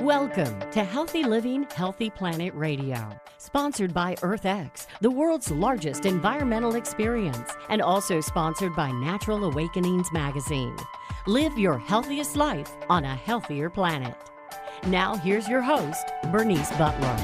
Welcome to Healthy Living, Healthy Planet Radio, sponsored by EarthX, the world's largest environmental experience, and also sponsored by Natural Awakenings magazine. Live your healthiest life on a healthier planet. Now here's your host, Bernice Butler.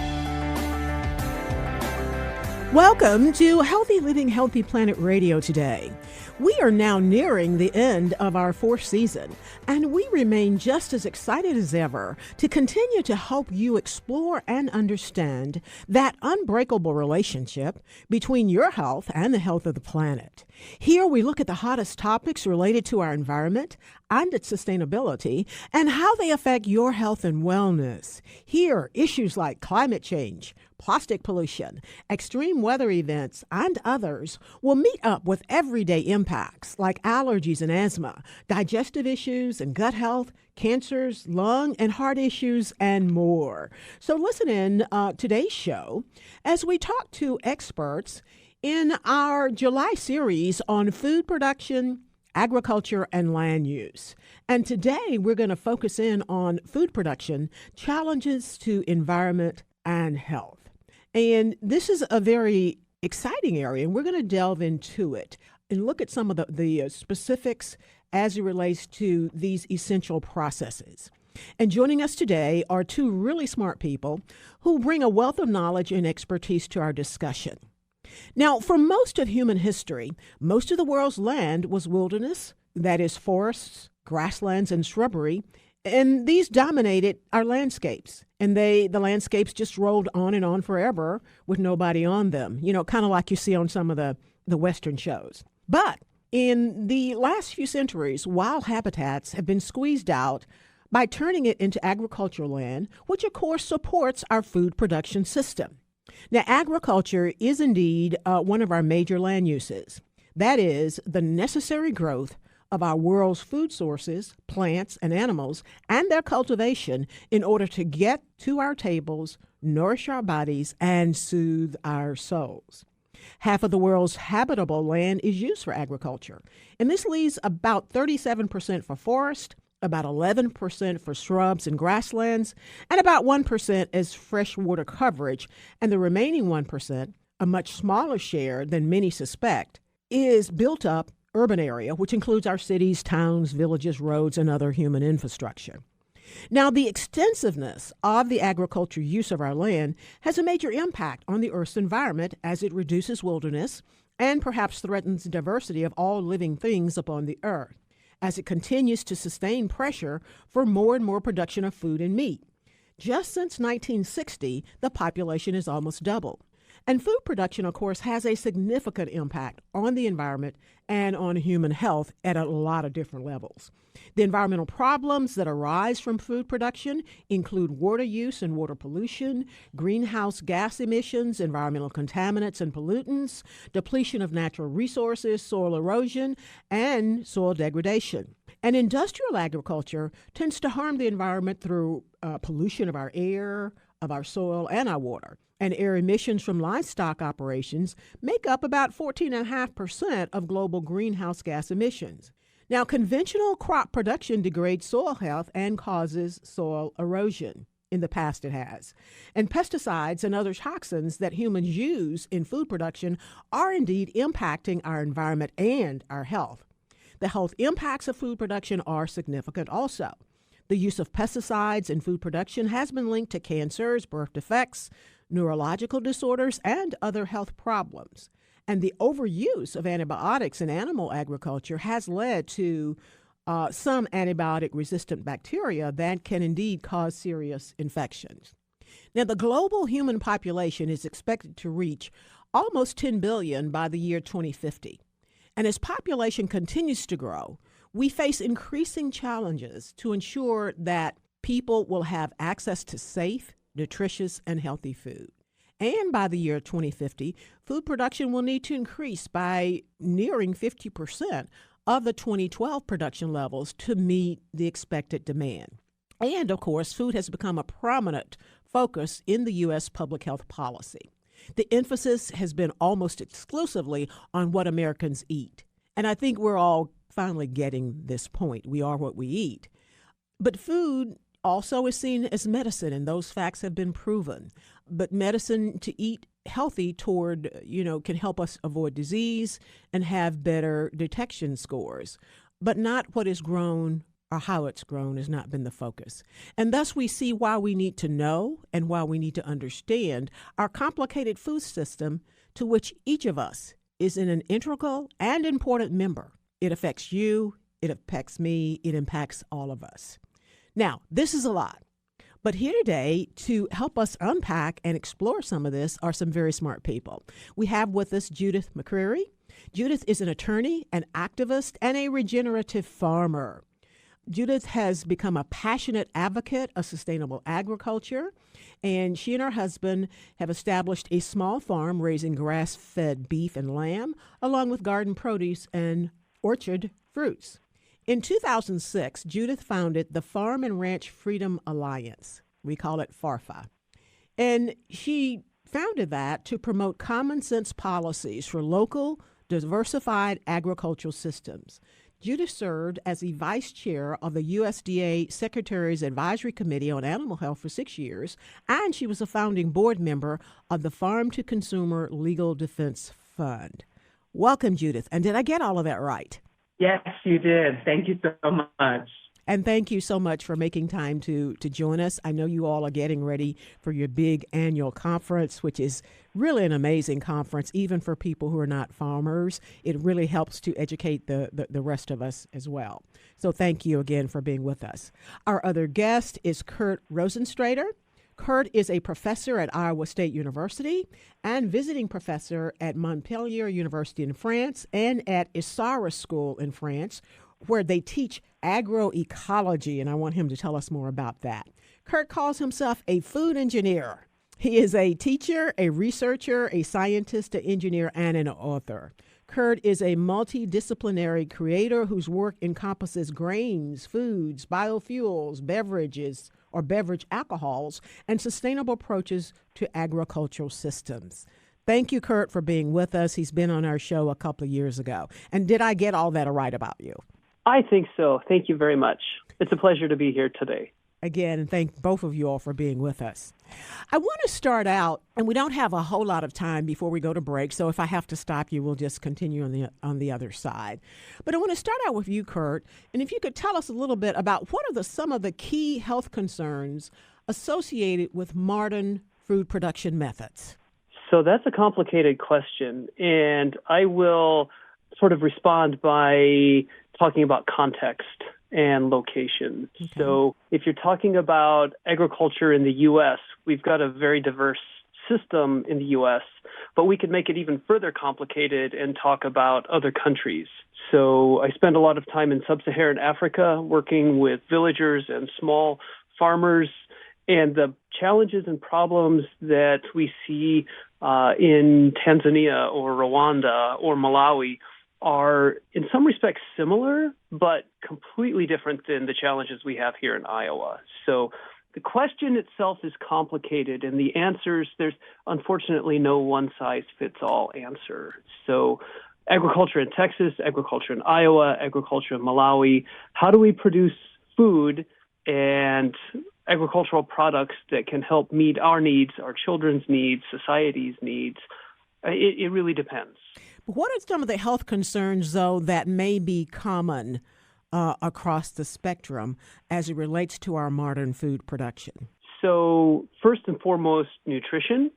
Welcome to Healthy Living, Healthy Planet Radio today. We are now nearing the end of our fourth season, and we remain just as excited as ever to continue to help you explore and understand that unbreakable relationship between your health and the health of the planet. Here we look at the hottest topics related to our environment and its sustainability and how they affect your health and wellness. Here, issues like climate change, plastic pollution, extreme weather events, and others will meet up with everyday impacts like allergies and asthma, digestive issues and gut health, cancers, lung and heart issues, and more. So listen in today's show as we talk to experts in our July series on food production, agriculture, and land use. And today we're going to focus in on food production, challenges to environment and health. And this is a very exciting area, and we're going to delve into it and look at some of the specifics as it relates to these essential processes. And joining us today are two really smart people who bring a wealth of knowledge and expertise to our discussion. Now, for most of human history, most of the world's land was wilderness, that is forests, grasslands, and shrubbery, and these dominated our landscapes. And the landscapes just rolled on and on forever with nobody on them, kind of like you see on some of the Western shows. But in the last few centuries, wild habitats have been squeezed out by turning it into agricultural land, which of course supports our food production system. Now, agriculture is indeed one of our major land uses. That is the necessary growth of our world's food sources, plants and animals, and their cultivation in order to get to our tables, nourish our bodies, and soothe our souls. Half of the world's habitable land is used for agriculture, and this leaves about 37% for forest, about 11% for shrubs and grasslands, and about 1% as freshwater coverage, and the remaining 1%, a much smaller share than many suspect, is built up urban area, which includes our cities, towns, villages, roads, and other human infrastructure. Now, the extensiveness of the agriculture use of our land has a major impact on the Earth's environment as it reduces wilderness and perhaps threatens the diversity of all living things upon the Earth, as it continues to sustain pressure for more and more production of food and meat. Just since 1960, the population has almost doubled. And food production, of course, has a significant impact on the environment and on human health at a lot of different levels. The environmental problems that arise from food production include water use and water pollution, greenhouse gas emissions, environmental contaminants and pollutants, depletion of natural resources, soil erosion, and soil degradation. And industrial agriculture tends to harm the environment through pollution of our air, of our soil, and our water. And air emissions from livestock operations make up about 14.5% of global greenhouse gas emissions. Now, conventional crop production degrades soil health and causes soil erosion. In the past, it has. And pesticides and other toxins that humans use in food production are indeed impacting our environment and our health. The health impacts of food production are significant also. The use of pesticides in food production has been linked to cancers, birth defects, neurological disorders, and other health problems. And the overuse of antibiotics in animal agriculture has led to some antibiotic-resistant bacteria that can indeed cause serious infections. Now, the global human population is expected to reach almost 10 billion by the year 2050. And as population continues to grow, we face increasing challenges to ensure that people will have access to safe, nutritious, and healthy food. And by the year 2050, food production will need to increase by nearing 50% of the 2012 production levels to meet the expected demand. And, of course, food has become a prominent focus in the U.S. public health policy. The emphasis has been almost exclusively on what Americans eat. And I think we're all finally getting this point. We are what we eat. But food also is seen as medicine, and those facts have been proven. But medicine to eat healthy toward, can help us avoid disease and have better detection scores. But not what is grown or how it's grown has not been the focus. And thus we see why we need to know and why we need to understand our complicated food system to which each of us is an integral and important member. It affects you, it affects me, it impacts all of us. Now, this is a lot. But here today to help us unpack and explore some of this are some very smart people. We have with us Judith McGeary. Judith is an attorney, an activist, and a regenerative farmer. Judith has become a passionate advocate of sustainable agriculture, and she and her husband have established a small farm raising grass-fed beef and lamb, along with garden produce and orchard fruits. In 2006, Judith founded the Farm and Ranch Freedom Alliance. We call it FARFA. And she founded that to promote common sense policies for local, diversified agricultural systems. Judith served as the vice chair of the USDA Secretary's Advisory Committee on Animal Health for 6 years, and she was a founding board member of the Farm to Consumer Legal Defense Fund. Welcome, Judith. And did I get all of that right? Yes, you did. Thank you so much. And thank you so much for making time to join us. I know you all are getting ready for your big annual conference, which is really an amazing conference, even for people who are not farmers. It really helps to educate the rest of us as well. So thank you again for being with us. Our other guest is Kurt Rosentrater. Kurt is a professor at Iowa State University and visiting professor at Montpellier University in France and at Isara School in France, where they teach agroecology, and I want him to tell us more about that. Kurt calls himself a food engineer. He is a teacher, a researcher, a scientist, an engineer, and an author. Kurt is a multidisciplinary creator whose work encompasses grains, foods, biofuels, beverages, or beverage alcohols, and sustainable approaches to agricultural systems. Thank you, Kurt, for being with us. He's been on our show a couple of years ago. And did I get all that right about you? I think so. Thank you very much. It's a pleasure to be here today. Again, and thank both of you all for being with us. I want to start out, and we don't have a whole lot of time before we go to break, so if I have to stop you, we'll just continue on the other side. But I want to start out with you, Kurt, and if you could tell us a little bit about what are some of the key health concerns associated with modern food production methods? So that's a complicated question, and I will sort of respond by talking about context and location. Okay. So if you're talking about agriculture in the U.S., we've got a very diverse system in the U.S., but we could make it even further complicated and talk about other countries. So I spend a lot of time in sub-Saharan Africa working with villagers and small farmers, and the challenges and problems that we see in Tanzania or Rwanda or Malawi are in some respects similar, but completely different than the challenges we have here in Iowa. So the question itself is complicated, and the answers, there's unfortunately no one-size-fits-all answer. So agriculture in Texas, agriculture in Iowa, agriculture in Malawi, how do we produce food and agricultural products that can help meet our needs, our children's needs, society's needs? It really depends. What are some of the health concerns, though, that may be common across the spectrum as it relates to our modern food production? So first and foremost, nutrition,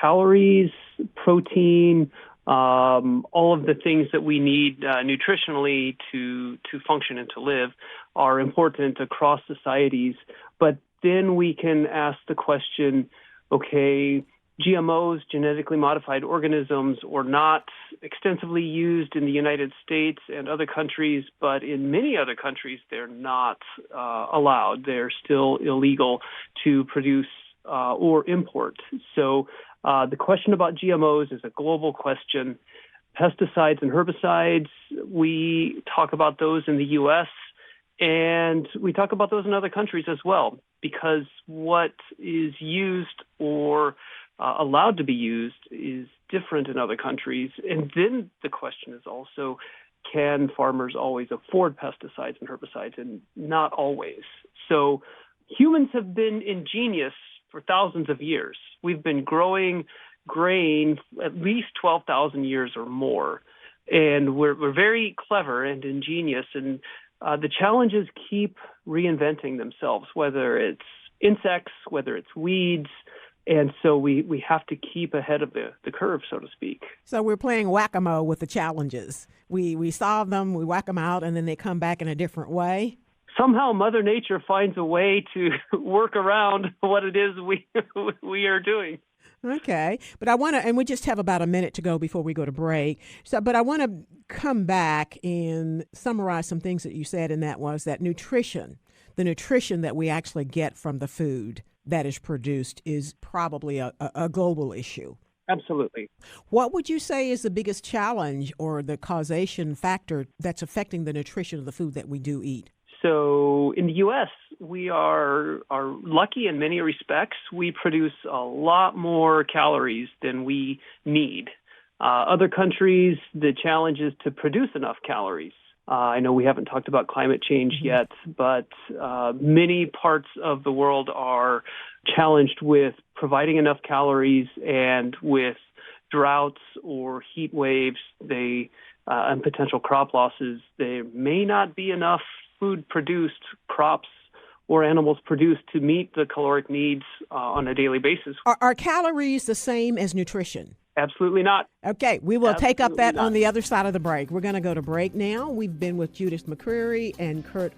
calories, protein, all of the things that we need nutritionally to function and to live are important across societies. But then we can ask the question, okay, GMOs, genetically modified organisms, are not extensively used in the United States and other countries, but in many other countries, they're not allowed. They're still illegal to produce or import. So the question about GMOs is a global question. Pesticides and herbicides, we talk about those in the U.S., and we talk about those in other countries as well, because what is used or allowed to be used is different in other countries. And then the question is also, can farmers always afford pesticides and herbicides? And not always. So humans have been ingenious for thousands of years. We've been growing grain at least 12,000 years or more. And we're very clever and ingenious. And the challenges keep reinventing themselves, whether it's insects, whether it's weeds. And so we have to keep ahead of the curve, so to speak. So we're playing whack-a-mole with the challenges. We solve them, we whack them out, and then they come back in a different way. Somehow Mother Nature finds a way to work around what it is we are doing. Okay. But I want to, and we just have about a minute to go before we go to break. But I want to come back and summarize some things that you said, and that was that the nutrition that we actually get from the food that is produced is probably a global issue. Absolutely. What would you say is the biggest challenge or the causation factor that's affecting the nutrition of the food that we do eat? So in the U.S., we are lucky in many respects. We produce a lot more calories than we need. Other countries, the challenge is to produce enough calories. I know we haven't talked about climate change yet, but many parts of the world are challenged with providing enough calories, and with droughts or heat waves, and potential crop losses, there may not be enough food produced, crops or animals produced to meet the caloric needs on a daily basis. Are calories the same as nutrition? Absolutely not. Okay, we will take up that on the other side of the break. We're going to go to break now. We've been with Judith McGeary and Kurt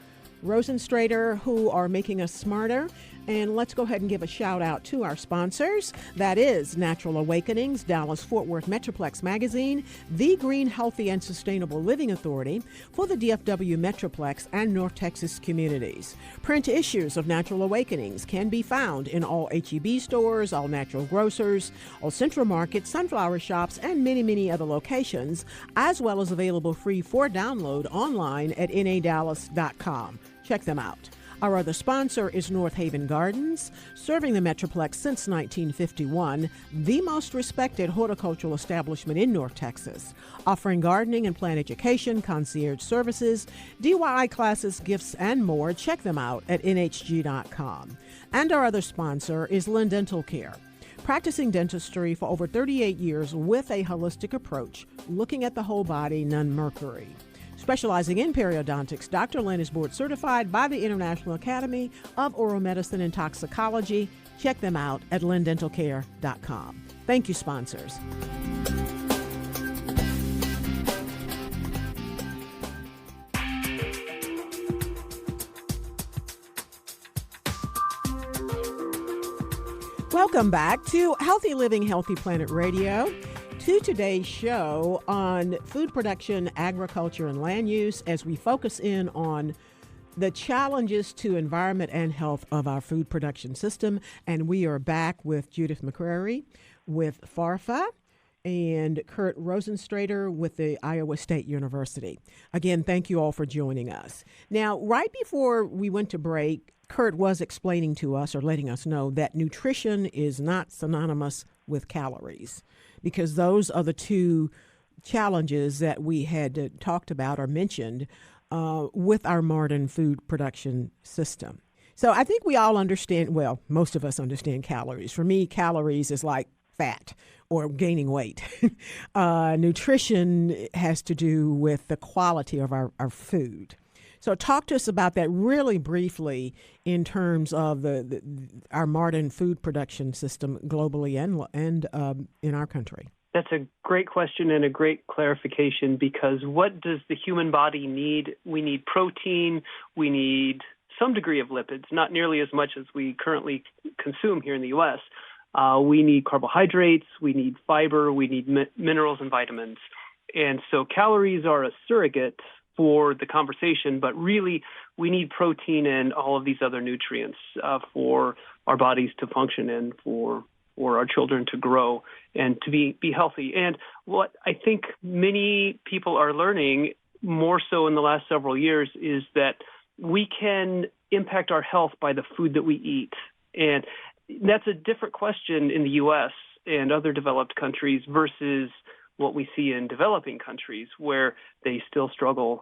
Rosentrater, who are making us smarter. And let's go ahead and give a shout out to our sponsors. That is Natural Awakenings, Dallas-Fort Worth Metroplex Magazine, the Green, Healthy, and Sustainable Living Authority for the DFW Metroplex and North Texas communities. Print issues of Natural Awakenings can be found in all H-E-B stores, all natural grocers, all Central Market, Sunflower Shops, and many, many other locations, as well as available free for download online at nadallas.com. Check them out. Our other sponsor is North Haven Gardens, serving the Metroplex since 1951, the most respected horticultural establishment in North Texas, offering gardening and plant education, concierge services, DIY classes, gifts, and more. Check them out at nhg.com. And our other sponsor is Lynn Dental Care, practicing dentistry for over 38 years with a holistic approach, looking at the whole body, none mercury. Specializing in periodontics, Dr. Lynn is board certified by the International Academy of Oral Medicine and Toxicology. Check them out at lindentalcare.com. Thank you, sponsors. Welcome back to Healthy Living, Healthy Planet Radio. To today's show on food production, agriculture, and land use, as we focus in on the challenges to environment and health of our food production system. And we are back with Judith McGeary with FARFA and Kurt Rosentrater with the Iowa State University. Again, thank you all for joining us. Now, right before we went to break, Kurt was explaining to us or letting us know that nutrition is not synonymous with calories, because those are the two challenges that we had talked about or mentioned with our modern food production system. So I think we all understand, well, most of us understand calories. For me, calories is like fat or gaining weight. Nutrition has to do with the quality of our food. So talk to us about that really briefly in terms of our modern food production system globally and in our country. That's a great question and a great clarification, because what does the human body need? We need protein, we need some degree of lipids, not nearly as much as we currently consume here in the U.S. We need carbohydrates, we need fiber, we need minerals and vitamins. And so calories are a surrogate for the conversation, but really we need protein and all of these other nutrients for our bodies to function and for our children to grow and to be healthy. And what I think many people are learning more so in the last several years is that we can impact our health by the food that we eat. And that's a different question in the U.S. and other developed countries versus what we see in developing countries, where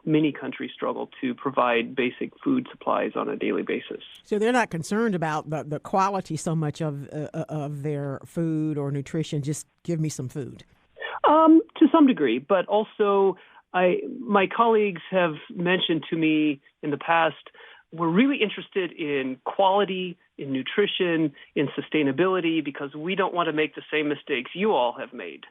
many countries struggle to provide basic food supplies on a daily basis. So they're not concerned about the quality so much of their food or nutrition. Just give me some food. To some degree, but also my colleagues have mentioned to me in the past, we're really interested in quality, in nutrition, in sustainability, because we don't want to make the same mistakes you all have made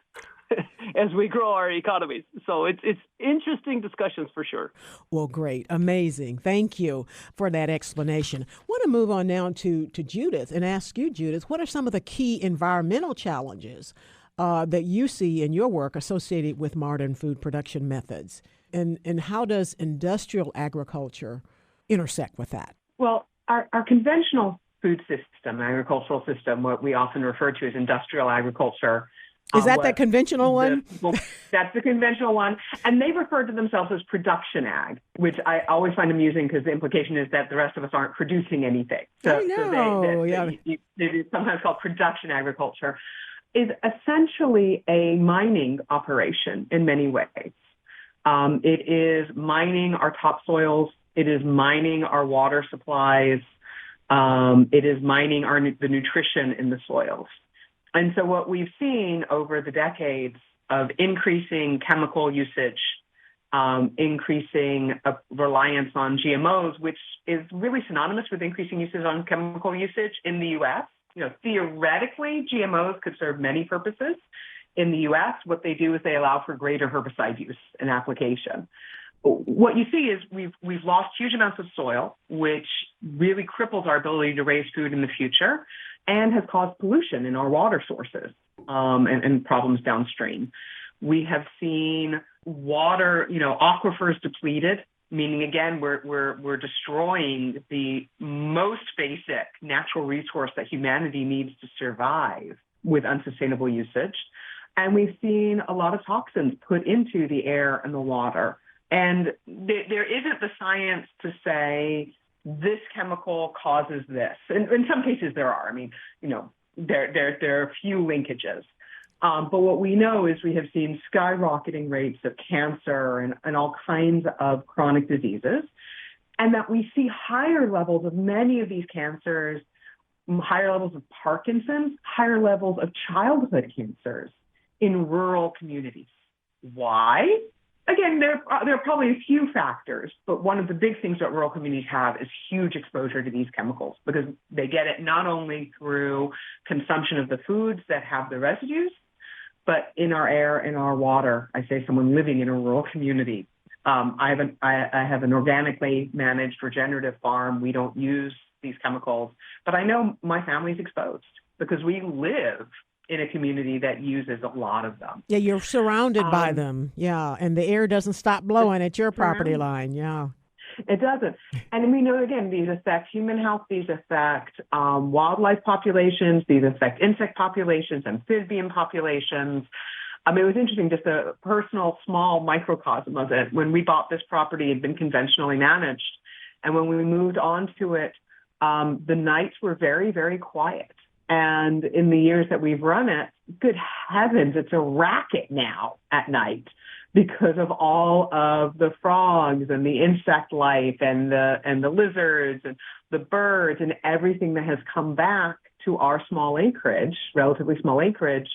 as we grow our economies. So it's interesting discussions for sure. Well, great. Amazing. Thank you for that explanation. I want to move on now to Judith and ask you, Judith, what are some of the key environmental challenges that you see in your work associated with modern food production methods? And how does industrial agriculture intersect with that? Well, our conventional food system, agricultural system, what we often refer to as industrial agriculture. Is that the conventional one? That's the conventional one. And they refer to themselves as production ag, which I always find amusing because the implication is that the rest of us aren't producing anything. I know. It is sometimes called production agriculture, is essentially a mining operation in many ways. It is mining our topsoils. It is mining our water supplies. It is mining the nutrition in the soils. And so what we've seen over the decades of increasing chemical usage, increasing reliance on GMOs, which is really synonymous with increasing usage on chemical usage in the U.S. Theoretically, GMOs could serve many purposes. In the U.S., what they do is they allow for greater herbicide use and application. What you see is we've lost huge amounts of soil, which really cripples our ability to raise food in the future and has caused pollution in our water sources and problems downstream. We have seen water, aquifers depleted, meaning, again, we're destroying the most basic natural resource that humanity needs to survive with unsustainable usage. And we've seen a lot of toxins put into the air and the water. And there isn't the science to say this chemical causes this. And in some cases there are. There are a few linkages. But what we know is we have seen skyrocketing rates of cancer and all kinds of chronic diseases, and that we see higher levels of many of these cancers, higher levels of Parkinson's, higher levels of childhood cancers in rural communities. Why? Again, there are probably a few factors, but one of the big things that rural communities have is huge exposure to these chemicals because they get it not only through consumption of the foods that have the residues, but in our air, in our water. I say someone living in a rural community. I have an organically managed regenerative farm. We don't use these chemicals, but I know my family's exposed because we live in a community that uses a lot of them. Yeah, you're surrounded by them. Yeah, and the air doesn't stop blowing at your property line. Yeah. It doesn't. And we know, again, these affect human health, these affect wildlife populations, these affect insect populations, amphibian populations. It was interesting, just a personal, small microcosm of it. When we bought this property, it had been conventionally managed. And when we moved on to it, the nights were very, very quiet. And in the years that we've run it, good heavens, it's a racket now at night because of all of the frogs and the insect life and the lizards and the birds and everything that has come back to our small acreage, relatively small acreage,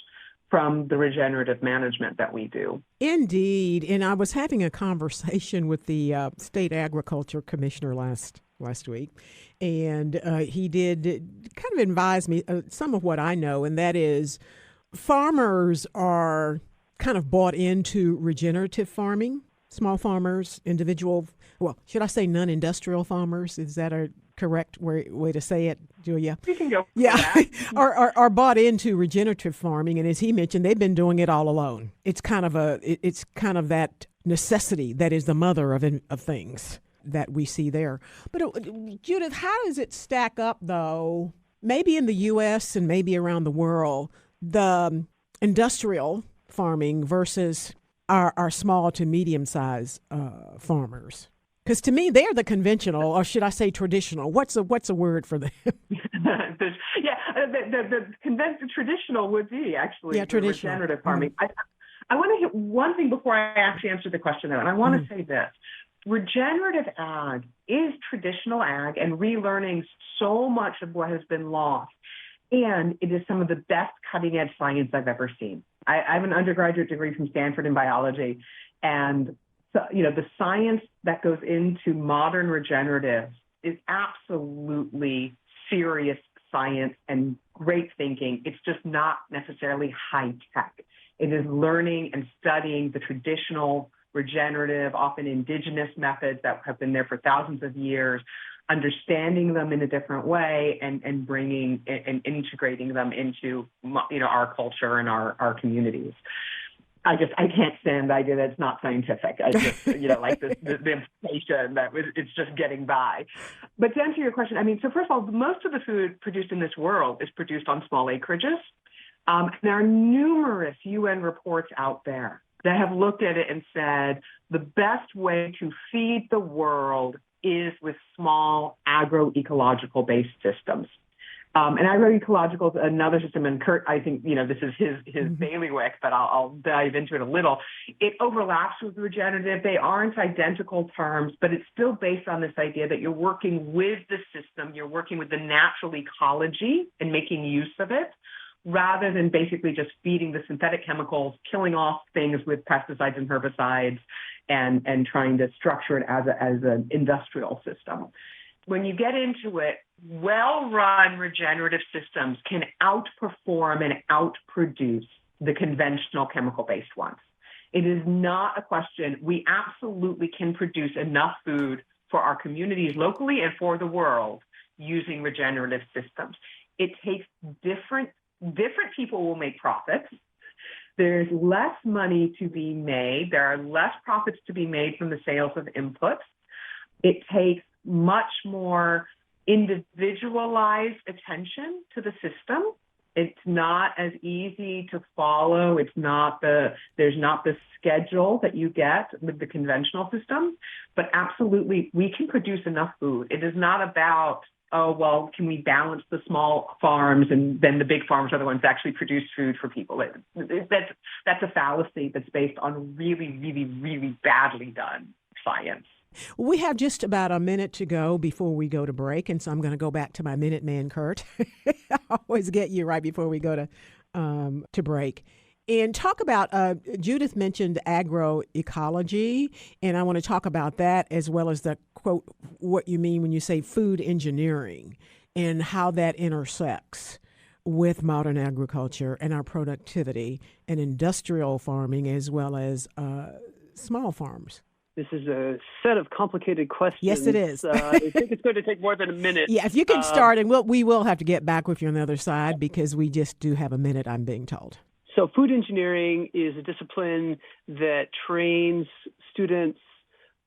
from the regenerative management that we do. Indeed. And I was having a conversation with the state agriculture commissioner last week, and he did kind of advise me some of what I know, and that is farmers are kind of bought into regenerative farming, small farmers, should I say non-industrial farmers? Is that a correct way to say it, Julia? You can go. Yeah, are bought into regenerative farming, and as he mentioned, they've been doing it all alone. It's kind of that necessity that is the mother of things that we see there. But Judith, how does it stack up, though, maybe in the U.S. and maybe around the world, the industrial farming versus our small to medium-sized farmers? Because to me, they're the conventional, or should I say traditional? What's a word for them? The traditional would be actually traditional. Regenerative farming. I want to hit one thing before I actually answer the question, though, and I want to say this. Regenerative ag is traditional ag and relearning so much of what has been lost. And it is some of the best cutting-edge science I've ever seen. I have an undergraduate degree from Stanford in biology, and the science that goes into modern regenerative is absolutely serious science and great thinking. It's just not necessarily high tech. It is learning and studying the traditional regenerative, often indigenous methods that have been there for thousands of years, understanding them in a different way and bringing and integrating them into our culture and our communities. I can't stand the idea that it's not scientific. I just, like the implication that it's just getting by. But to answer your question, so first of all, most of the food produced in this world is produced on small acreages. There are numerous UN reports out there that have looked at it and said the best way to feed the world is with small agroecological based systems. And agroecological is another system, and Kurt, I think, this is his bailiwick, but I'll dive into it a little. It overlaps with regenerative. They aren't identical terms, but it's still based on this idea that you're working with the system, you're working with the natural ecology and making use of it, rather than basically just feeding the synthetic chemicals, killing off things with pesticides and herbicides, and trying to structure it as an industrial system. When you get into it, well-run regenerative systems can outperform and outproduce the conventional chemical-based ones. It is not a question. We absolutely can produce enough food for our communities locally and for the world using regenerative systems. It takes different people will make profits. There's less money to be made. There are less profits to be made from the sales of inputs. It takes much more individualized attention to the system. It's not as easy to follow. There's not the schedule that you get with the conventional system, but absolutely we can produce enough food. It is not about, can we balance the small farms and then the big farms are the ones that actually produce food for people. That's a fallacy that's based on really, really, really badly done science. We have just about a minute to go before we go to break, and so I'm going to go back to my Minute Man, Kurt. I always get you right before we go to break. And talk about, Judith mentioned agroecology, and I want to talk about that as well as the quote, what you mean when you say food engineering and how that intersects with modern agriculture and our productivity and industrial farming as well as small farms. This is a set of complicated questions. Yes, it is. I think it's going to take more than a minute. Yeah, if you can start, and we will have to get back with you on the other side because we just do have a minute, I'm being told. So food engineering is a discipline that trains students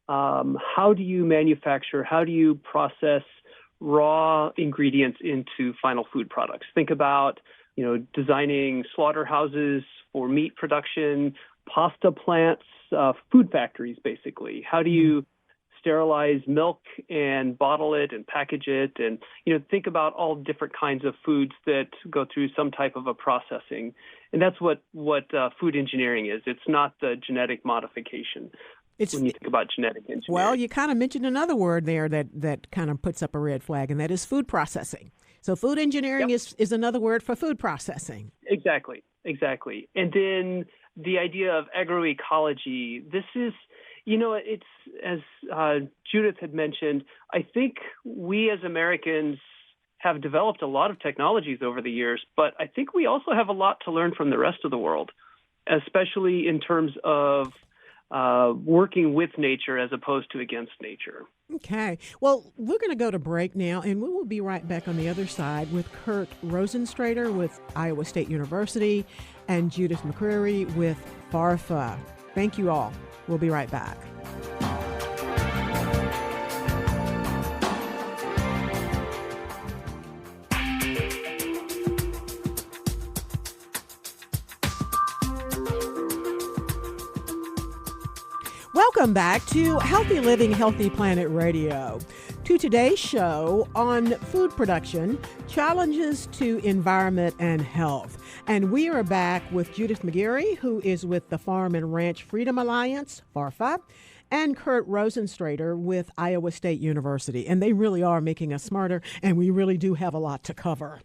how do you manufacture, how do you process raw ingredients into final food products. Think about, designing slaughterhouses for meat production, pasta plants, food factories, basically. How do you sterilize milk and bottle it and package it? And, think about all different kinds of foods that go through some type of a processing. And that's what food engineering is. It's not the genetic modification. When you think about genetic engineering. Well, you kind of mentioned another word there that kind of puts up a red flag, and that is food processing. So food engineering is another word for food processing. Exactly. And then the idea of agroecology, this is, it's, as Judith had mentioned, I think we as Americans have developed a lot of technologies over the years, but I think we also have a lot to learn from the rest of the world, especially in terms of working with nature as opposed to against nature. Okay. Well, we're going to go to break now, and we will be right back on the other side with Kurt Rosentrater with Iowa State University and Judith McGeary with FARFA. Thank you all. We'll be right back. Welcome back to Healthy Living, Healthy Planet Radio. To today's show on food production, Challenges to Environment and Health. And we are back with Judith McGeary, who is with the Farm and Ranch Freedom Alliance, FARFA, and Kurt Rosentrater with Iowa State University. And they really are making us smarter, and we really do have a lot to cover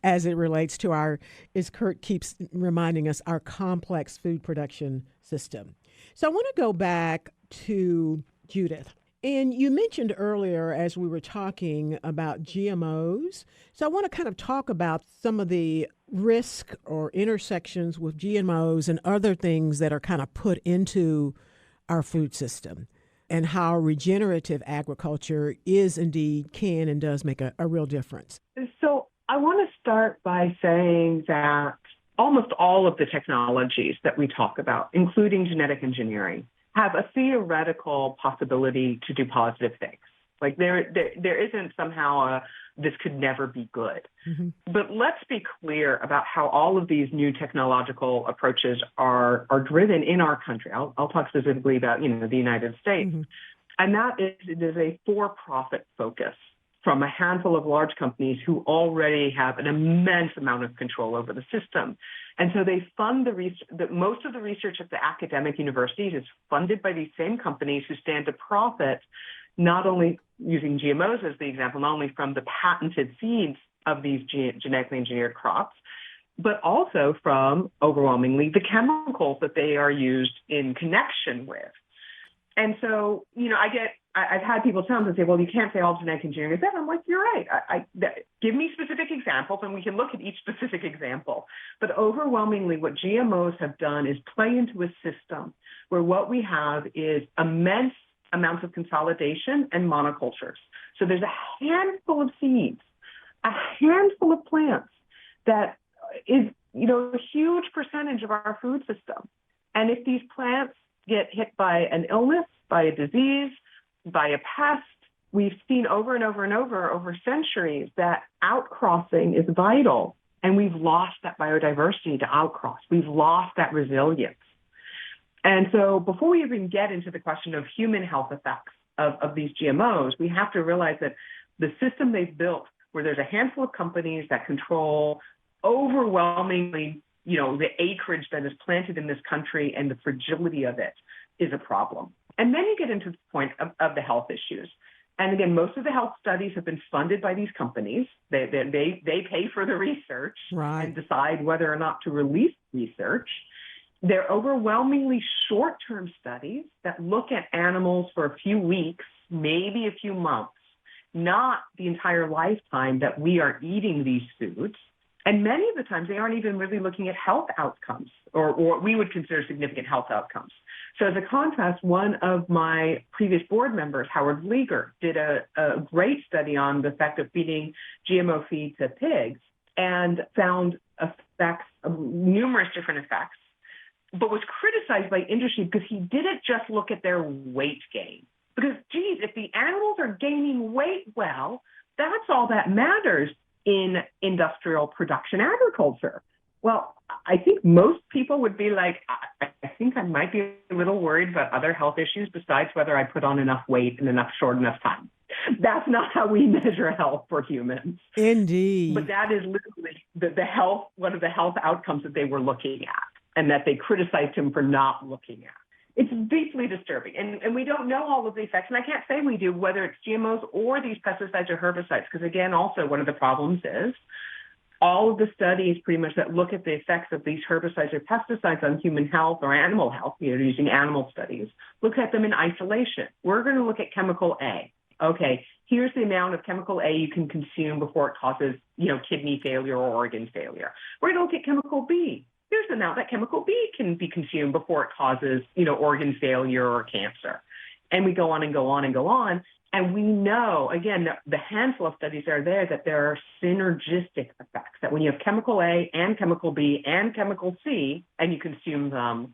as it relates to our, as Kurt keeps reminding us, our complex food production system. So I want to go back to Judith. And you mentioned earlier as we were talking about GMOs. So I want to kind of talk about some of the risk or intersections with GMOs and other things that are kind of put into our food system and how regenerative agriculture is indeed can and does make a real difference. So I want to start by saying that almost all of the technologies that we talk about, including genetic engineering, have a theoretical possibility to do positive things. Like there isn't somehow this could never be good. Mm-hmm. But let's be clear about how all of these new technological approaches are driven in our country. I'll talk specifically about, the United States. Mm-hmm. And that is, it is a for-profit focus from a handful of large companies who already have an immense amount of control over the system. And so they fund the research. Most of the research at the academic universities is funded by these same companies who stand to profit, not only using GMOs as the example, not only from the patented seeds of these genetically engineered crops, but also from overwhelmingly the chemicals that they are used in connection with. And so, I've had people tell me, say, well, you can't say all genetic engineering is that. I'm like, you're right. Give me specific examples and we can look at each specific example. But overwhelmingly, what GMOs have done is play into a system where what we have is immense amounts of consolidation and monocultures. So there's a handful of seeds, a handful of plants that is, a huge percentage of our food system. And if these plants get hit by an illness, by a disease, by a pest, we've seen over and over and over centuries that outcrossing is vital. And we've lost that biodiversity to outcross. We've lost that resilience. And so before we even get into the question of human health effects of these GMOs, we have to realize that the system they've built, where there's a handful of companies that control overwhelmingly, the acreage that is planted in this country and the fragility of it, is a problem. And then you get into the point of the health issues. And again, most of the health studies have been funded by these companies. They pay for the research and decide whether or not to release research. They're overwhelmingly short-term studies that look at animals for a few weeks, maybe a few months, not the entire lifetime that we are eating these foods. And many of the times they aren't even really looking at health outcomes or what we would consider significant health outcomes. So as a contrast, one of my previous board members, Howard Leager, did a great study on the effect of feeding GMO feed to pigs and found effects, numerous different effects, but was criticized by industry because he didn't just look at their weight gain. Because, geez, if the animals are gaining weight, well, that's all that matters in industrial production agriculture. Well, I think most people would be like, I think I might be a little worried about other health issues besides whether I put on enough weight in short enough time. That's not how we measure health for humans. Indeed. But that is literally one of the health outcomes that they were looking at and that they criticized him for not looking at. It's deeply disturbing. And we don't know all of the effects. And I can't say we do, whether it's GMOs or these pesticides or herbicides, because again, also one of the problems is all of the studies pretty much that look at the effects of these herbicides or pesticides on human health or animal health, using animal studies, look at them in isolation. We're going to look at chemical A. Okay, here's the amount of chemical A you can consume before it causes, kidney failure or organ failure. We're going to look at chemical B. Here's the amount that chemical B can be consumed before it causes, organ failure or cancer. And we go on and go on and go on. And we know, again, the handful of studies that are there, that there are synergistic effects, that when you have chemical A and chemical B and chemical C and you consume them,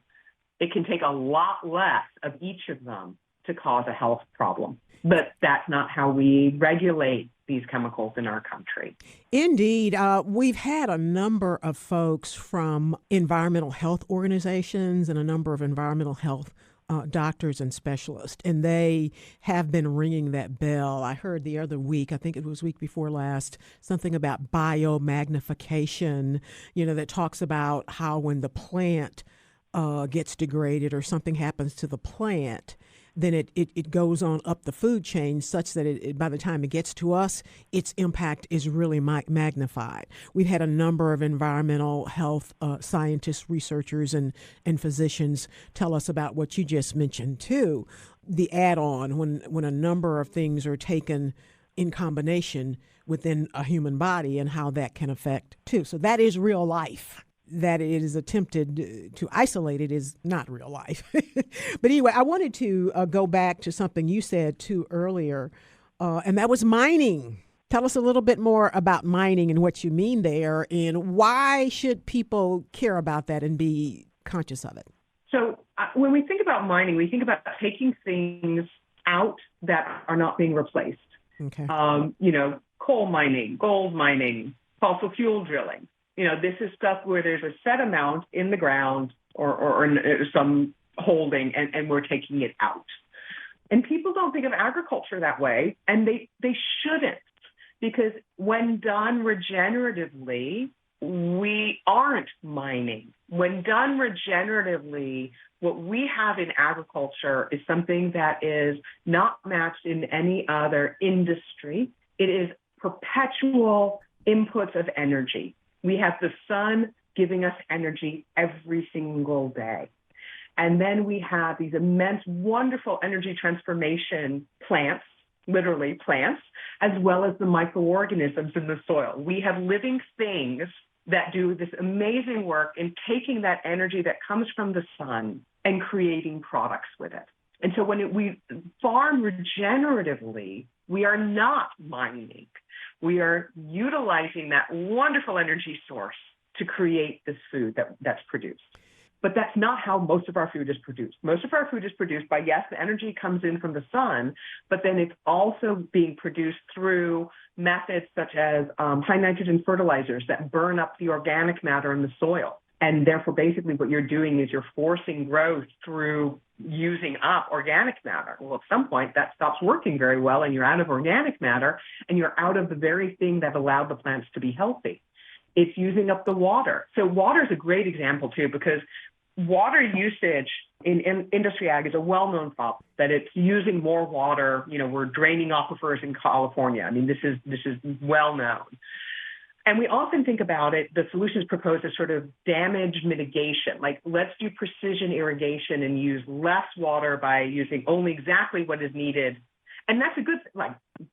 it can take a lot less of each of them to cause a health problem. But that's not how we regulate these chemicals in our country. Indeed. We've had a number of folks from environmental health organizations and a number of environmental health doctors and specialists, and they have been ringing that bell. I heard the other week, I think it was week before last, something about biomagnification, that talks about how when the plant gets degraded or something happens to the plant, then it goes on up the food chain such that by the time it gets to us, its impact is really magnified. We've had a number of environmental health scientists, researchers, and physicians tell us about what you just mentioned too, the add-on when a number of things are taken in combination within a human body and how that can affect too. So that is real life. That it is attempted to isolate it is not real life. But anyway, I wanted to go back to something you said too earlier, and that was mining. Tell us a little bit more about mining and what you mean there, and why should people care about that and be conscious of it? So when we think about mining, we think about taking things out that are not being replaced. Okay. Coal mining, gold mining, fossil fuel drilling. This is stuff where there's a set amount in the ground or some holding, and we're taking it out. And people don't think of agriculture that way, and they shouldn't, because when done regeneratively, we aren't mining. When done regeneratively, what we have in agriculture is something that is not matched in any other industry. It is perpetual inputs of energy. We have the sun giving us energy every single day. And then we have these immense, wonderful energy transformation plants, literally plants, as well as the microorganisms in the soil. We have living things that do this amazing work in taking that energy that comes from the sun and creating products with it. And so when we farm regeneratively, we are not mining. We are utilizing that wonderful energy source to create this food that's produced. But that's not how most of our food is produced. Most of our food is produced by, yes, the energy comes in from the sun, but then it's also being produced through methods such as high nitrogen fertilizers that burn up the organic matter in the soil. And therefore, basically, what you're doing is you're forcing growth through using up organic matter. Well, at some point, that stops working very well, and you're out of organic matter, and you're out of the very thing that allowed the plants to be healthy. It's using up the water. So water is a great example, too, because water usage in industry ag is a well-known problem, that it's using more water. We're draining aquifers in California. I mean, this is well known. And we often think about it, the solutions proposed as sort of damage mitigation, like let's do precision irrigation and use less water by using only exactly what is needed. And that's a good,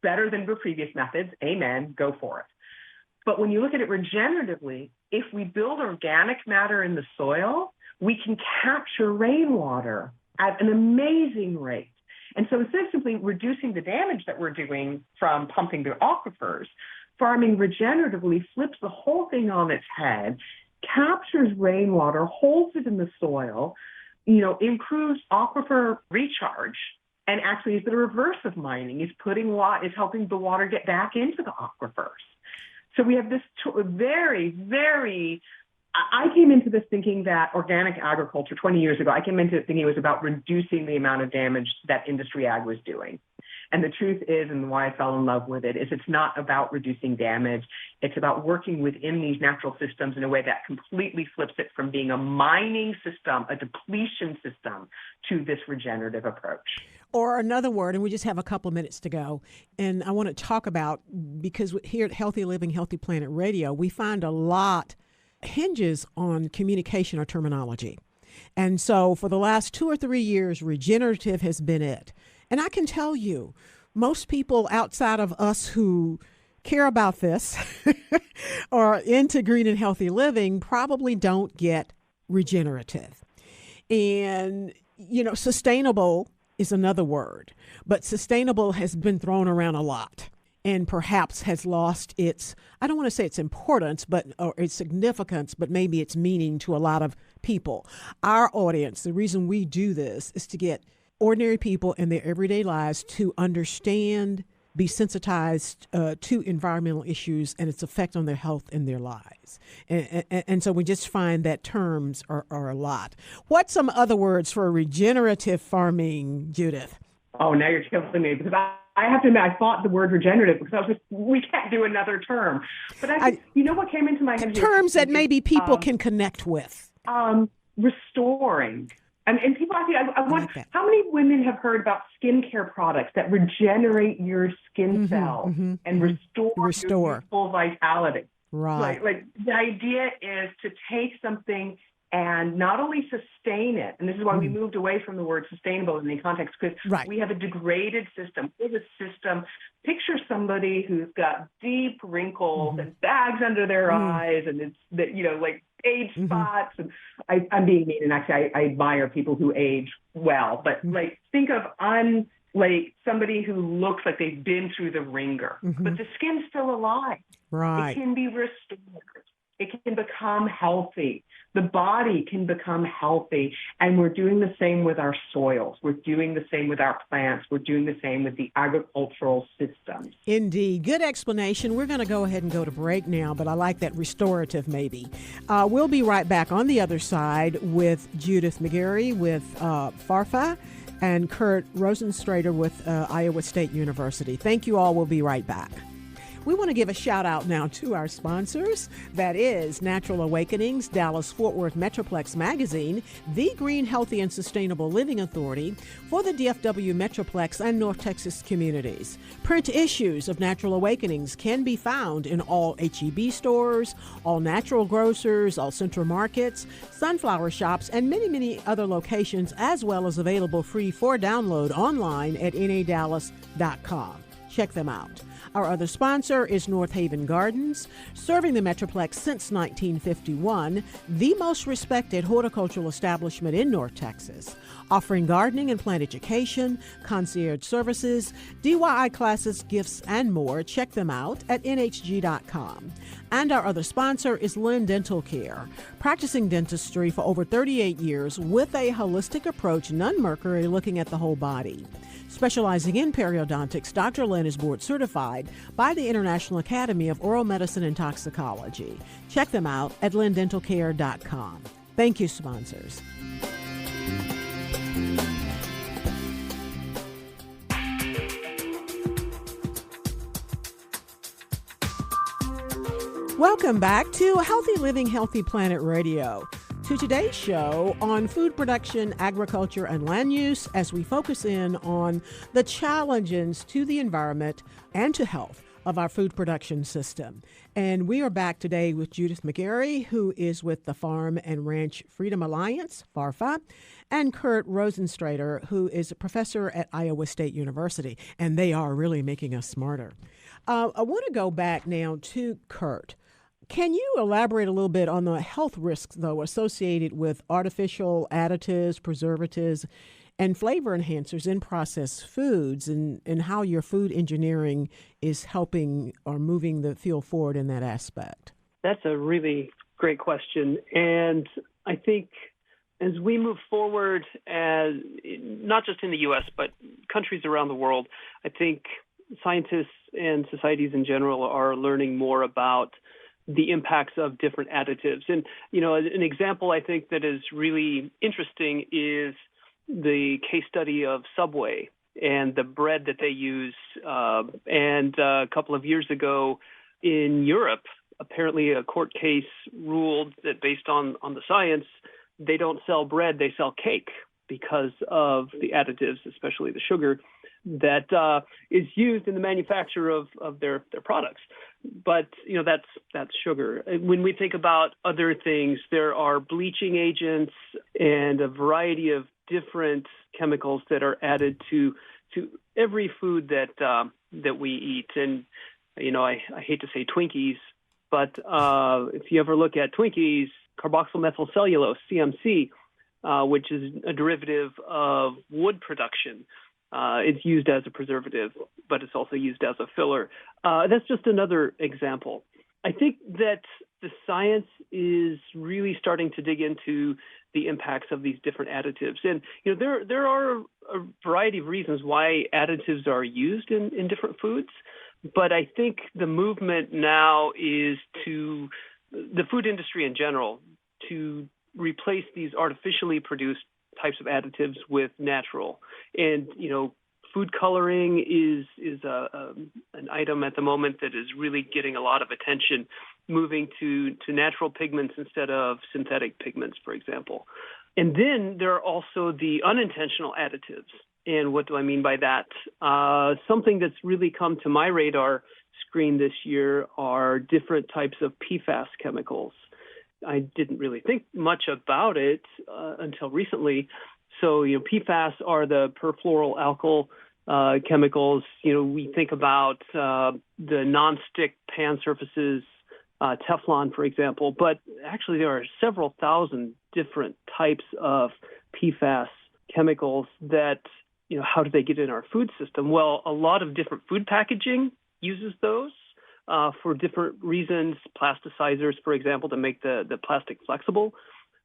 better than the previous methods. Amen, go for it. But when you look at it regeneratively, if we build organic matter in the soil, we can capture rainwater at an amazing rate. And so instead of simply reducing the damage that we're doing from pumping the aquifers, farming regeneratively flips the whole thing on its head, captures rainwater, holds it in the soil, improves aquifer recharge, and actually is the reverse of mining. Is helping the water get back into the aquifers. So we have this very, very. I came into this thinking that organic agriculture 20 years ago, I came into it thinking it was about reducing the amount of damage that industry ag was doing. And the truth is, and why I fell in love with it, is it's not about reducing damage. It's about working within these natural systems in a way that completely flips it from being a mining system, a depletion system, to this regenerative approach. Or another word, and we just have a couple of minutes to go, and I want to talk about, because here at Healthy Living, Healthy Planet Radio, we find a lot hinges on communication or terminology. And so for the last 2 or 3 years, regenerative has been it. And I can tell you, most people outside of us who care about this or into green and healthy living probably don't get regenerative. And, sustainable is another word, but sustainable has been thrown around a lot and perhaps has lost its, I don't want to say its importance, or its significance, but maybe its meaning to a lot of people. Our audience, the reason we do this is to get ordinary people in their everyday lives to understand be sensitized to environmental issues and its effect on their health and their lives. And so we just find that terms are a lot. What's some other words for regenerative farming, Judith? Oh, now you're killing me, because I have to admit, I thought the word regenerative because I was we can't do another term. But you know what came into my head? Terms that maybe people can connect with. Restoring. And people ask me, I want, like how many women have heard about skincare products that regenerate your skin cells and restore your youthful vitality? Right. Like the idea is to take something and not only sustain it, and this is why we moved away from the word sustainable in the context, because we have a degraded system. We have a system. Picture somebody who's got deep wrinkles and bags under their eyes, and it's like age spots. And I'm being mean, and actually I admire people who age well, but like think of like somebody who looks like they've been through the ringer, but the skin's still alive. Right. It can be restored. It can become healthy. The body can become healthy. And we're doing the same with our soils. We're doing the same with our plants. We're doing the same with the agricultural systems. Indeed. Good explanation. We're going to go ahead and go to break now, but I like that restorative maybe. We'll be right back on the other side with Judith McGeary with FARFA and Kurt Rosentrater with Iowa State University. Thank you all. We'll be right back. We want to give a shout out now to our sponsors. That is Natural Awakenings, Dallas-Fort Worth Metroplex Magazine, the Green, Healthy, and Sustainable Living Authority for the DFW Metroplex and North Texas communities. Print issues of Natural Awakenings can be found in all H-E-B stores, all natural grocers, all central markets, sunflower shops, and many, many other locations, as well as available free for download online at nadallas.com. Check them out. Our other sponsor is North Haven Gardens, serving the Metroplex since 1951, the most respected horticultural establishment in North Texas, offering gardening and plant education, concierge services, DIY classes, gifts, and more. Check them out at nhg.com. And our other sponsor is Lynn Dental Care, practicing dentistry for over 38 years with a holistic approach, non-mercury, looking at the whole body. Specializing in periodontics, Dr. Lynn is board certified by the International Academy of Oral Medicine and Toxicology. Check them out at lindentalcare.com. Thank you, sponsors. Welcome back to Healthy Living, Healthy Planet Radio. To today's show on food production, agriculture, and land use, as we focus in on the challenges to the environment and to health of our food production system. And we are back today with Judith McGeary, who is with the Farm and Ranch Freedom Alliance, FARFA, and Kurt Rosentrater, who is a professor at Iowa State University. And they are really making us smarter. I want to go back now to Kurt. Can you elaborate a little bit on the health risks, though, associated with artificial additives, preservatives, and flavor enhancers in processed foods, and how your food engineering is helping or moving the field forward in that aspect? That's a really great question. And I think as we move forward, as not just in the U.S., but countries around the world, I think scientists and societies in general are learning more about the impacts of different additives. And, an example I think that is really interesting is the case study of Subway and the bread that they use. And a couple of years ago in Europe, apparently a court case ruled that based on the science, they don't sell bread, they sell cake because of the additives, especially the sugar, that is used in the manufacture of their products. But, that's sugar. When we think about other things, there are bleaching agents and a variety of different chemicals that are added to every food that we eat. And, I hate to say Twinkies, but if you ever look at Twinkies, carboxymethylcellulose, CMC, which is a derivative of wood production, it's used as a preservative, but it's also used as a filler. That's just another example. I think that the science is really starting to dig into the impacts of these different additives. And there are a variety of reasons why additives are used in different foods. But I think the movement now is to the food industry in general to replace these artificially produced types of additives with natural. And, food coloring is an item at the moment that is really getting a lot of attention, moving to natural pigments instead of synthetic pigments, for example. And then there are also the unintentional additives. And what do I mean by that? Something that's really come to my radar screen this year are different types of PFAS chemicals. I didn't really think much about it until recently. So, PFAS are the perfluoroalkyl chemicals. We think about the nonstick pan surfaces, Teflon, for example, but actually there are several thousand different types of PFAS chemicals that, how do they get in our food system? Well, a lot of different food packaging uses those for different reasons, plasticizers, for example, to make the plastic flexible.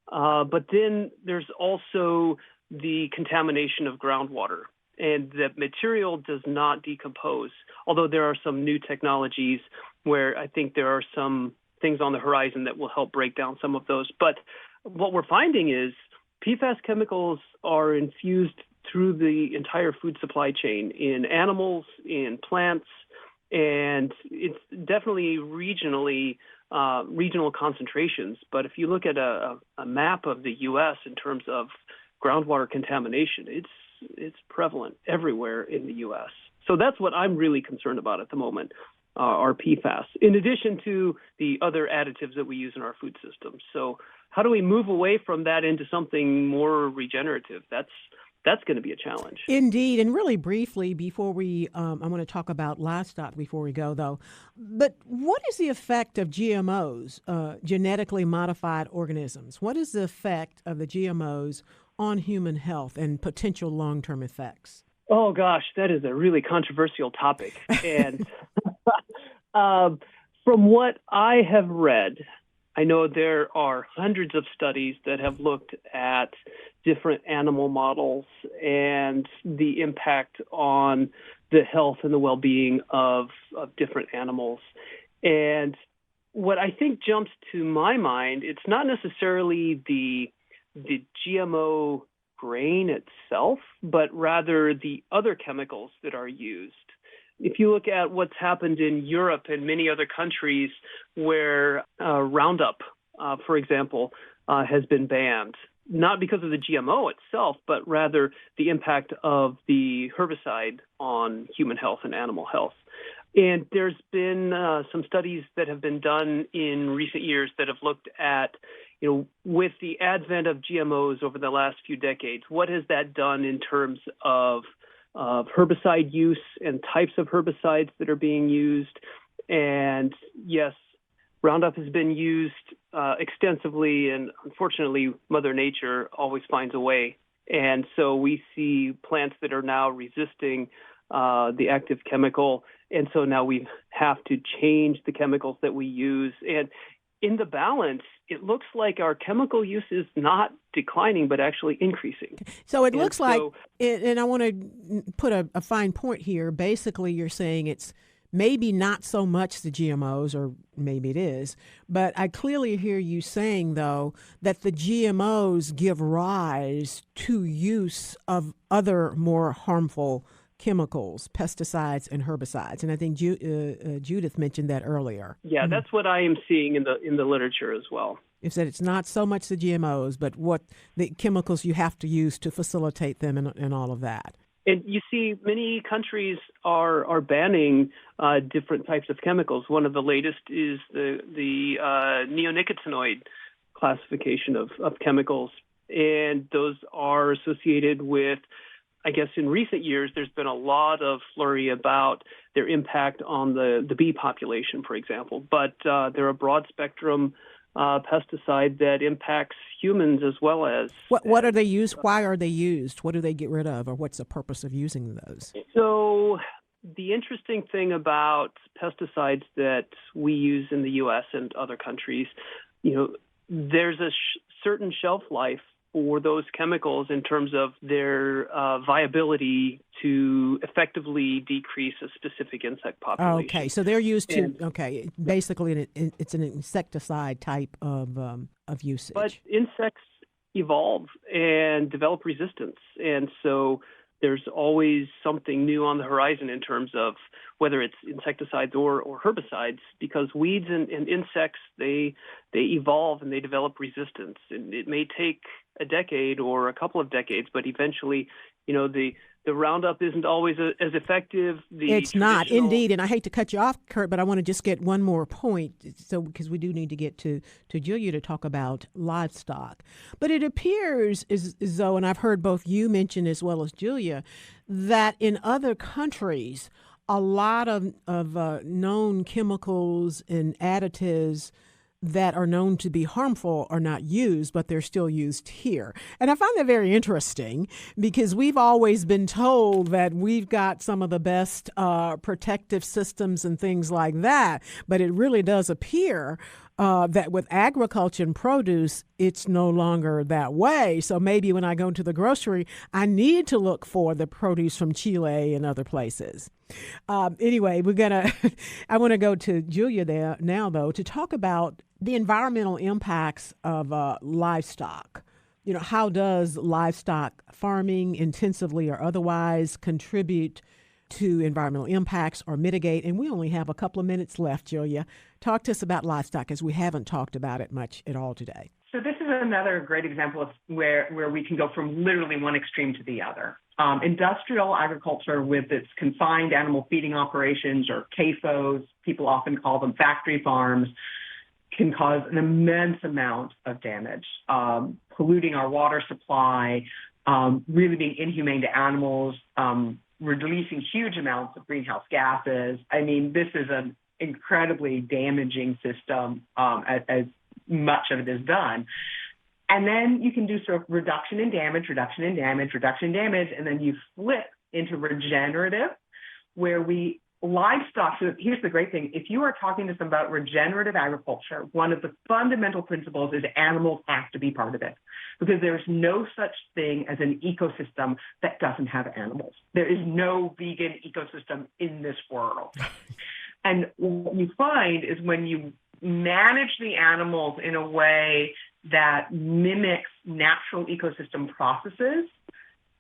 But then there's also the contamination of groundwater, and the material does not decompose, although there are some new technologies where I think there are some things on the horizon that will help break down some of those. But what we're finding is PFAS chemicals are infused through the entire food supply chain in animals, in plants, and it's definitely regional concentrations. But if you look at a map of the U.S. in terms of groundwater contamination, it's prevalent everywhere in the U.S. So that's what I'm really concerned about at the moment, are PFAS, in addition to the other additives that we use in our food system. So how do we move away from that into something more regenerative? That's going to be a challenge. Indeed. And really briefly, before we, I want to talk about livestock before we go, though. But what is the effect of GMOs, genetically modified organisms? What is the effect of the GMOs on human health and potential long-term effects? Oh, gosh, that is a really controversial topic. And from what I have read, I know there are hundreds of studies that have looked at different animal models and the impact on the health and the well-being of different animals. And what I think jumps to my mind, it's not necessarily the GMO grain itself, but rather the other chemicals that are used. If you look at what's happened in Europe and many other countries where Roundup, for example, has been banned, not because of the GMO itself, but rather the impact of the herbicide on human health and animal health. And there's been some studies that have been done in recent years that have looked at, with the advent of GMOs over the last few decades, what has that done in terms of herbicide use and types of herbicides that are being used. And yes, Roundup has been used extensively, and unfortunately, Mother Nature always finds a way. And so we see plants that are now resisting the active chemical, and so now we have to change the chemicals that we use. And in the balance, it looks like our chemical use is not declining, but actually increasing. So it looks like, and I want to put a fine point here. Basically, you're saying it's maybe not so much the GMOs, or maybe it is, but I clearly hear you saying, though, that the GMOs give rise to use of other more harmful chemicals, pesticides and herbicides. And I think Judith mentioned that earlier. Yeah, that's what I am seeing in the literature as well. You said it's not so much the GMOs, but what the chemicals you have to use to facilitate them and all of that. And you see many countries are banning different types of chemicals. One of the latest is the neonicotinoid classification of chemicals. And those are associated with, I guess in recent years, there's been a lot of flurry about their impact on the bee population, for example. But they're a broad spectrum pesticide that impacts humans as well as. What are they used? Why are they used? What do they get rid of? Or what's the purpose of using those? So The interesting thing about pesticides that we use in the U.S. and other countries, there's a certain shelf life for those chemicals in terms of their viability to effectively decrease a specific insect population. Okay, so they're used to, basically it's an insecticide type of usage. But insects evolve and develop resistance, and so there's always something new on the horizon in terms of whether it's insecticides or herbicides, because weeds and insects, they evolve and they develop resistance. And it may take a decade or a couple of decades, but eventually, the Roundup isn't always as effective. It's not, indeed. And I hate to cut you off, Kurt, but I want to just get one more point, because we do need to get to Julia to talk about livestock. But it appears as though, and I've heard both you mention as well as Julia, that in other countries, a lot of known chemicals and additives that are known to be harmful are not used, but they're still used here. And I find that very interesting, because we've always been told that we've got some of the best protective systems and things like that. But it really does appear that with agriculture and produce, it's no longer that way. So maybe when I go to the grocery, I need to look for the produce from Chile and other places. Anyway, I want to go to Julia there now, though, to talk about the environmental impacts of livestock. How does livestock farming, intensively or otherwise, contribute to environmental impacts or mitigate? And we only have a couple of minutes left, Julia. Talk to us about livestock, as we haven't talked about it much at all today. So this is another great example of where we can go from literally one extreme to the other. Industrial agriculture, with its confined animal feeding operations, or CAFOs, people often call them factory farms, can cause an immense amount of damage, polluting our water supply, really being inhumane to animals, releasing huge amounts of greenhouse gases. I mean, this is an incredibly damaging system, as much of it is done. And then you can do sort of reduction in damage, and then you flip into regenerative, where livestock. So here's the great thing. If you are talking to someone about regenerative agriculture, one of the fundamental principles is animals have to be part of it, because there's no such thing as an ecosystem that doesn't have animals. There is no vegan ecosystem in this world. And what you find is when you manage the animals in a way that mimics natural ecosystem processes,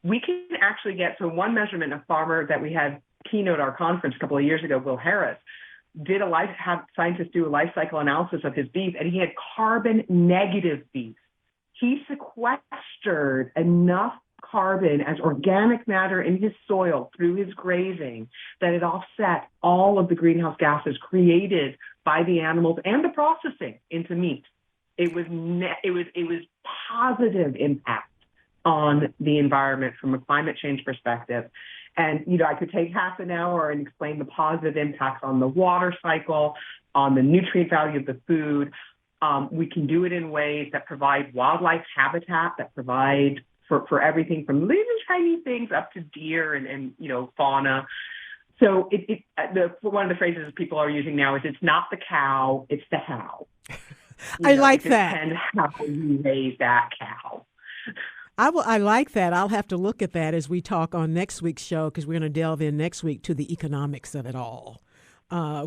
we can actually get, so one measurement, a farmer that we had keynote our conference a couple of years ago, Will Harris, have scientists do a life cycle analysis of his beef, and he had carbon negative beef. He sequestered enough carbon as organic matter in his soil through his grazing that it offset all of the greenhouse gases created by the animals and the processing into meat. It was positive impact on the environment from a climate change perspective. And, I could take half an hour and explain the positive impacts on the water cycle, on the nutrient value of the food. We can do it in ways that provide wildlife habitat, that provide for everything from little tiny things up to deer and fauna. So one of the phrases people are using now is, it's not the cow, it's the how. I like that. And how you raise that cow. I like that. I'll have to look at that as we talk on next week's show, because we're going to delve in next week to the economics of it all,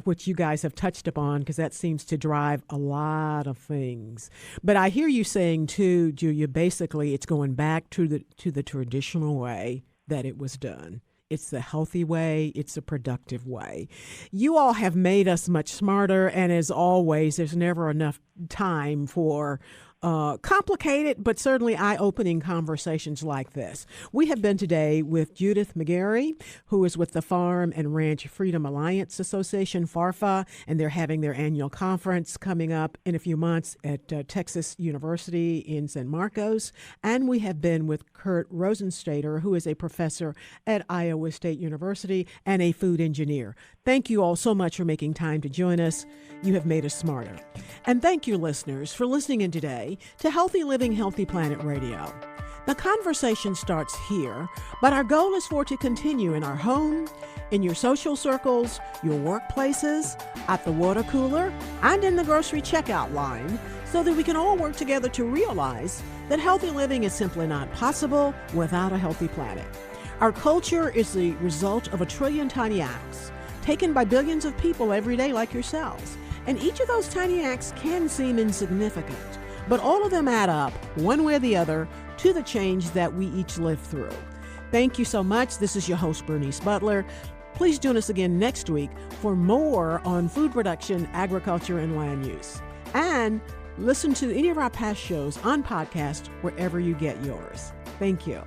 which you guys have touched upon, because that seems to drive a lot of things. But I hear you saying too, Julia, basically it's going back to the traditional way that it was done. It's the healthy way. It's the productive way. You all have made us much smarter. And as always, there's never enough time for complicated but certainly eye-opening conversations like this. We have been today with Judith McGeary, who is with the Farm and Ranch Freedom Alliance Association, FARFA, and they're having their annual conference coming up in a few months at Texas University in San Marcos. And we have been with Kurt Rosentrater, who is a professor at Iowa State University and a food engineer. Thank you all so much for making time to join us. You have made us smarter. And thank you, listeners, for listening in today to Healthy Living, Healthy Planet Radio. The conversation starts here, but our goal is for it to continue in our home, in your social circles, your workplaces, at the water cooler, and in the grocery checkout line, so that we can all work together to realize that healthy living is simply not possible without a healthy planet. Our culture is the result of 1 trillion tiny acts taken by billions of people every day like yourselves. And each of those tiny acts can seem insignificant, but all of them add up, one way or the other, to the change that we each live through. Thank you so much. This is your host, Bernice Butler. Please join us again next week for more on food production, agriculture, and land use. And listen to any of our past shows on podcast wherever you get yours. Thank you.